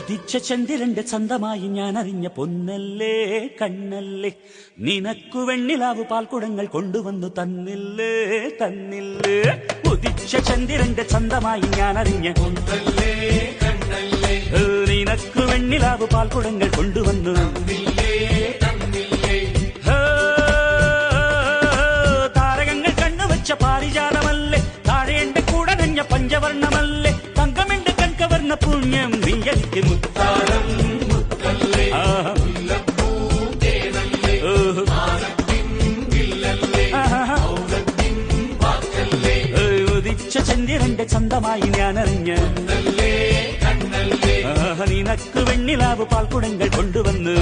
ഉദിച്ച ചന്ദ്രന്റെ ചന്തമായി ഞാൻ അറിഞ്ഞ പൊന്നല്ലേ കണ്ണല്ലേ, നിനക്കു വെണ്ണിലാവ് പാൽക്കുടങ്ങൾ കൊണ്ടുവന്നു തന്നില്ലേ തന്നില്ലേ. ഉദിച്ച ചന്ദ്രന്റെ ചന്തമായി ഞാൻ അറിഞ്ഞ പൊന്നല്ലേ കണ്ണല്ലേ, നിനക്കു വെണ്ണിലാവ് പാൽക്കുടങ്ങൾ കൊണ്ടുവന്നു തന്നില്ലേ തന്നില്ലേ. താരകങ്ങൾ കണ്ണുവച്ച പാരിജാതമല്ലേ, താഴെ എന്റെ കൂടെ നഞ്ഞ പഞ്ചവർണ്ണമല്ലേ, തങ്കമെന്റെ കൺകവർണ്ണ പുണ്യം നീയലിക്ക് മുത്താരം മുത്തല്ലേ, ഉദിച്ച ചന്ദ്രന്റെ ചന്തമായി ഞാനറിഞ്ഞ നിനക്ക് വെണ്ണിലാവ് പാൽക്കുടങ്ങൾ കൊണ്ടുവന്ന്